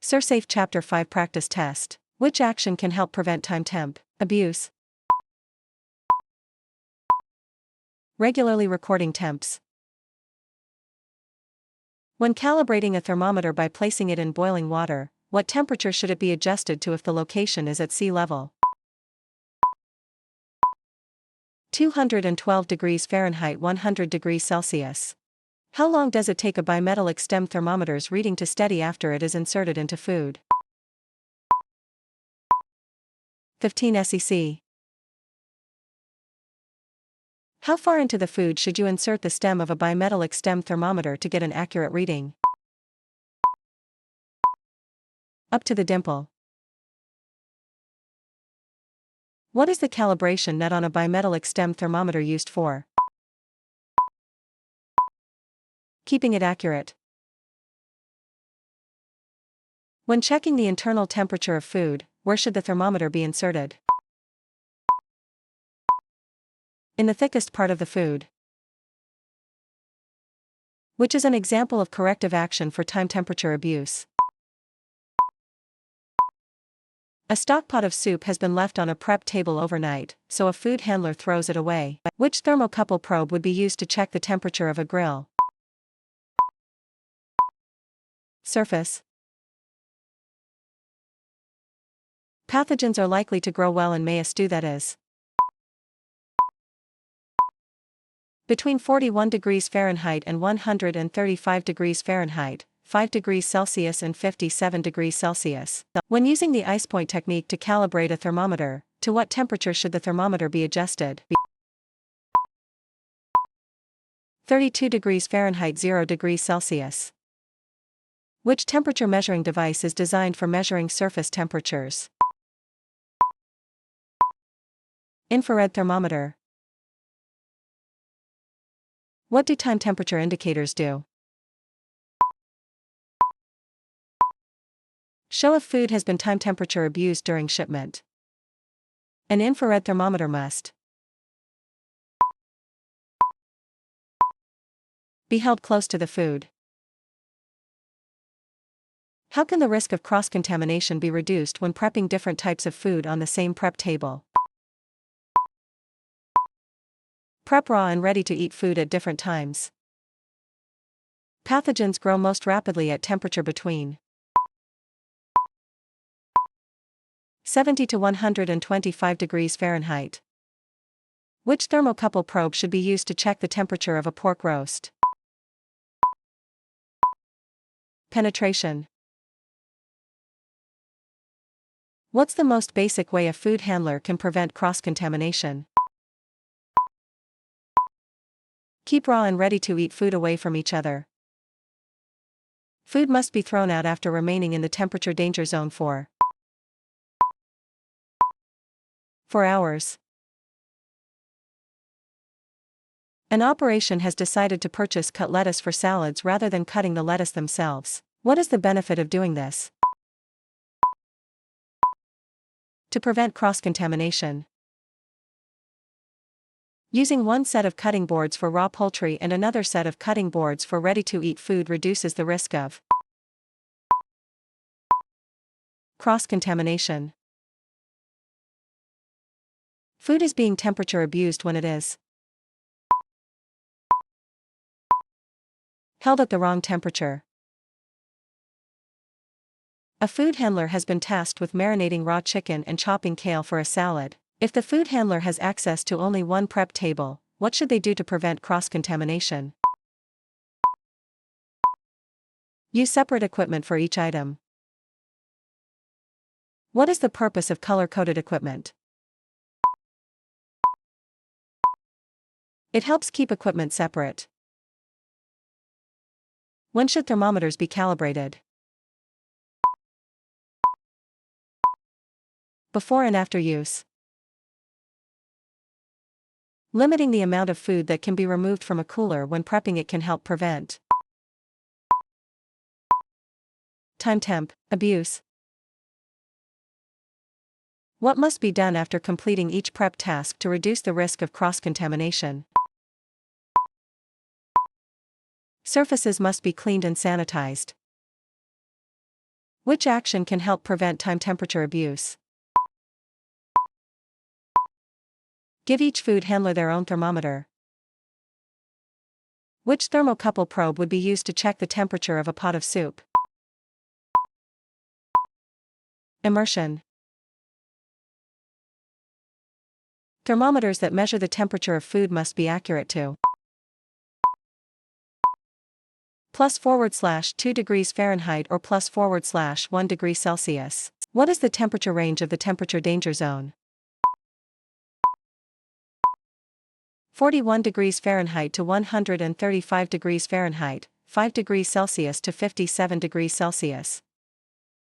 ServSafe Chapter 5 Practice Test. Which action can help prevent time temp abuse? Regularly recording temps. When calibrating a thermometer by placing it in boiling water, what temperature should it be adjusted to if the location is at sea level? 212 degrees Fahrenheit 100 degrees Celsius. How long does it take a bimetallic stem thermometer's reading to steady after it is inserted into food? 15 sec. How far into the food should you insert the stem of a bimetallic stem thermometer to get an accurate reading? Up to the dimple. What is the calibration nut on a bimetallic stem thermometer used for? Keeping it accurate. When checking the internal temperature of food, where should the thermometer be inserted? In the thickest part of the food. Which is an example of corrective action for time temperature abuse. A stockpot of soup has been left on a prep table overnight, so a food handler throws it away. Which thermocouple probe would be used to check the temperature of a grill? Surface. Pathogens are likely to grow well in a stew that is between 41 degrees Fahrenheit and 135 degrees Fahrenheit, 5 degrees Celsius and 57 degrees Celsius. When using the ice point technique to calibrate a thermometer, to what temperature should the thermometer be adjusted? 32 degrees Fahrenheit 0 degrees Celsius. Which temperature measuring device is designed for measuring surface temperatures? Infrared thermometer. What do time temperature indicators do? Show if food has been time temperature abused during shipment. An infrared thermometer must be held close to the food. How can the risk of cross-contamination be reduced when prepping different types of food on the same prep table? Prep raw and ready-to-eat food at different times. Pathogens grow most rapidly at temperature between 70 to 125 degrees Fahrenheit. Which thermocouple probe should be used to check the temperature of a pork roast? Penetration. What's the most basic way a food handler can prevent cross-contamination? Keep raw and ready-to-eat food away from each other. Food must be thrown out after remaining in the temperature danger zone for 4 hours. An operation has decided to purchase cut lettuce for salads rather than cutting the lettuce themselves. What is the benefit of doing this? To prevent cross-contamination. Using one set of cutting boards for raw poultry and another set of cutting boards for ready-to-eat food reduces the risk of cross-contamination. Food is being temperature abused when it is held at the wrong temperature. A food handler has been tasked with marinating raw chicken and chopping kale for a salad. If the food handler has access to only one prep table, what should they do to prevent cross-contamination? Use separate equipment for each item. What is the purpose of color-coded equipment? It helps keep equipment separate. When should thermometers be calibrated? Before and after use. Limiting the amount of food that can be removed from a cooler when prepping it can help prevent time temp abuse. What must be done after completing each prep task to reduce the risk of cross-contamination? Surfaces must be cleaned and sanitized. Which action can help prevent time temperature abuse? Give each food handler their own thermometer. Which thermocouple probe would be used to check the temperature of a pot of soup? Immersion. Thermometers that measure the temperature of food must be accurate too. +/2 degrees Fahrenheit or +/1 degree Celsius. What is the temperature range of the temperature danger zone? 41 degrees Fahrenheit to 135 degrees Fahrenheit, 5 degrees Celsius to 57 degrees Celsius.